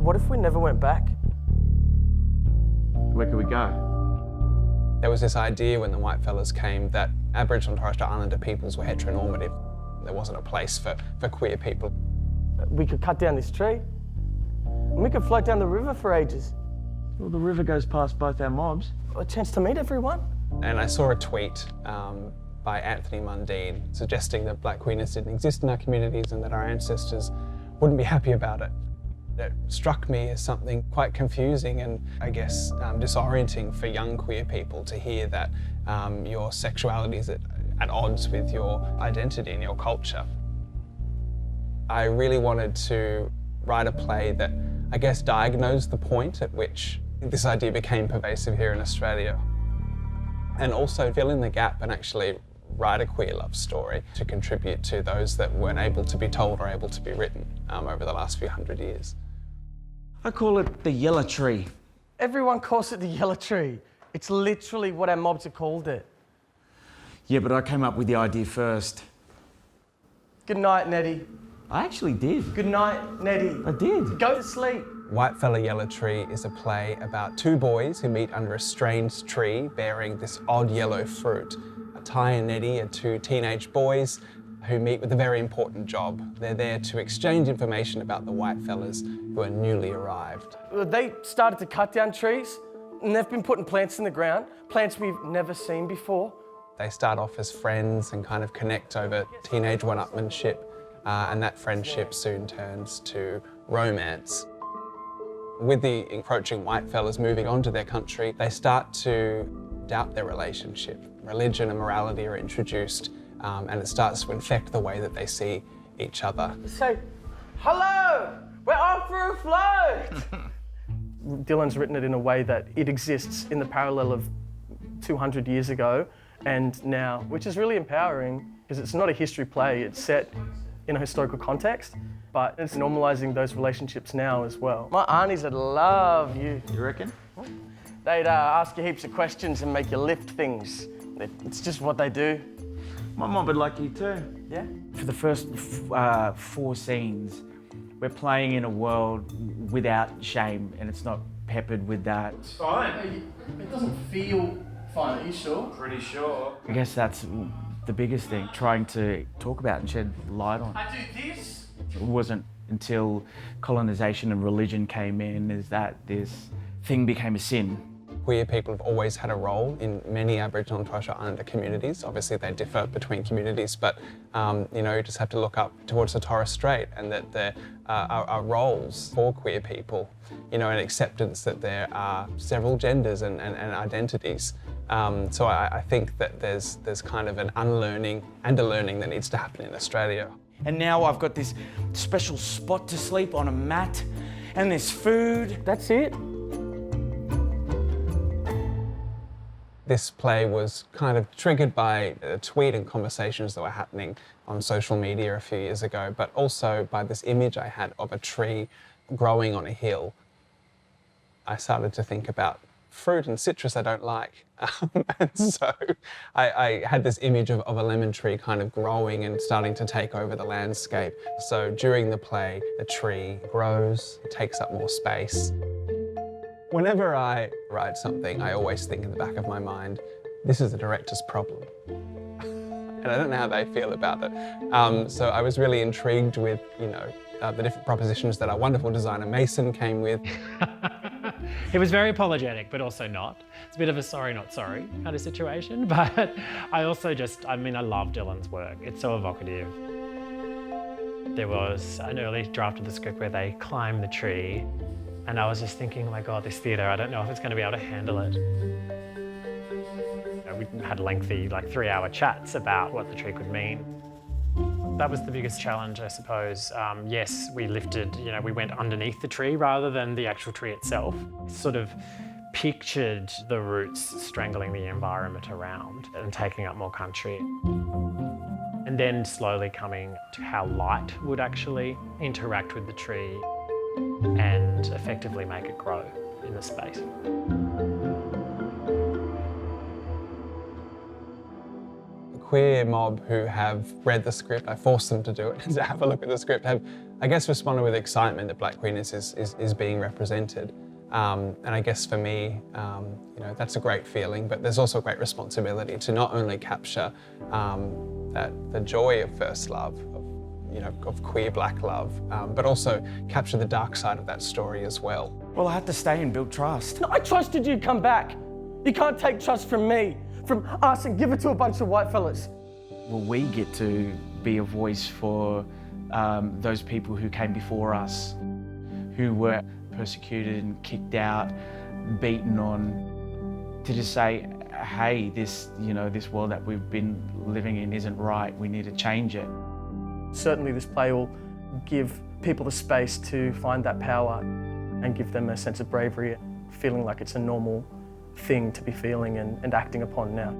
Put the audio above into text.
What if we never went back? Where could we go? There was this idea when the Whitefellas came that Aboriginal and Torres Strait Islander peoples were heteronormative. There wasn't a place for queer people. We could cut down this tree, and we could float down the river for ages. Well, the river goes past both our mobs. A chance to meet everyone. And I saw a tweet by Anthony Mundine suggesting that black queerness didn't exist in our communities and that our ancestors wouldn't be happy about it. It struck me as something quite confusing and, I guess, disorienting for young queer people to hear that your sexuality is at odds with your identity and your culture. I really wanted to write a play that, I guess, diagnosed the point at which this idea became pervasive here in Australia, and also fill in the gap and actually write a queer love story to contribute to those that weren't able to be told or able to be written over the last few hundred years. I call it the Yella Tree. Everyone calls it the Yella Tree. It's literally what our mobs have called it. Yeah, but I came up with the idea first. Good night, Nettie. I actually did. Good night, Nettie. I did. Go to sleep. Whitefella Yella Tree is a play about two boys who meet under a strange tree bearing this odd yellow fruit. Ty and Nettie are two teenage boys who meet with a very important job. They're there to exchange information about the Whitefellas who are newly arrived. They started to cut down trees, and they've been putting plants in the ground, plants we've never seen before. They start off as friends and kind of connect over teenage one-upmanship, and that friendship soon turns to romance. With the encroaching Whitefellas moving on to their country, they start to doubt their relationship. Religion and morality are introduced, and it starts to infect the way that they see each other. Say, hello, we're off for a float. Dylan's written it in a way that it exists in the parallel of 200 years ago and now, which is really empowering because it's not a history play, it's set in a historical context, but it's normalising those relationships now as well. My aunties would love you. You reckon? They'd ask you heaps of questions and make you lift things. It's just what they do. My mum would like you too. Yeah? For the first 4 scenes, we're playing in a world without shame, and it's not peppered with that. It's fine. It doesn't feel fine, are you sure? Pretty sure. I guess that's the biggest thing, trying to talk about and shed light on. I do this. It wasn't until colonisation and religion came in is that this thing became a sin. Queer people have always had a role in many Aboriginal and Torres Strait Islander communities. Obviously they differ between communities, but you know, you just have to look up towards the Torres Strait and that there are roles for queer people, you know, and acceptance that there are several genders and identities. So I think that there's kind of an unlearning and a learning that needs to happen in Australia. And now I've got this special spot to sleep on, a mat, and there's food. That's it. This play was kind of triggered by a tweet and conversations that were happening on social media a few years ago, but also by this image I had of a tree growing on a hill. I started to think about fruit and citrus I don't like. And so I had this image of a lemon tree kind of growing and starting to take over the landscape. So during the play, the tree grows, it takes up more space. Whenever I write something, I always think in the back of my mind, this is the director's problem. And I don't know how they feel about it. So I was really intrigued with, you know, the different propositions that our wonderful designer Mason came with. He was very apologetic, but also not. It's a bit of a sorry, not sorry kind of situation. But I also I love Dylan's work. It's so evocative. There was an early draft of the script where they climb the tree. And I was just thinking, oh my God, this theatre, I don't know if it's going to be able to handle it. We had lengthy, 3-hour chats about what the tree could mean. That was the biggest challenge, I suppose. Yes, we lifted, we went underneath the tree rather than the actual tree itself. Sort of pictured the roots strangling the environment around and taking up more country. And then slowly coming to how light would actually interact with the tree and effectively make it grow in the space. The queer mob who have read the script, I forced them to do it, to have a look at the script, have, I guess, responded with excitement that Black queerness is being represented. And I guess for me, you know, that's a great feeling, but there's also a great responsibility to not only capture the joy of first love, of queer Black love, but also capture the dark side of that story as well. Well, I had to stay and build trust. No, I trusted you come back. You can't take trust from me, from us, and give it to a bunch of white fellas. Well, we get to be a voice for those people who came before us, who were persecuted and kicked out, beaten on, to just say, hey, this world that we've been living in isn't right. We need to change it. Certainly this play will give people the space to find that power and give them a sense of bravery, feeling like it's a normal thing to be feeling and acting upon now.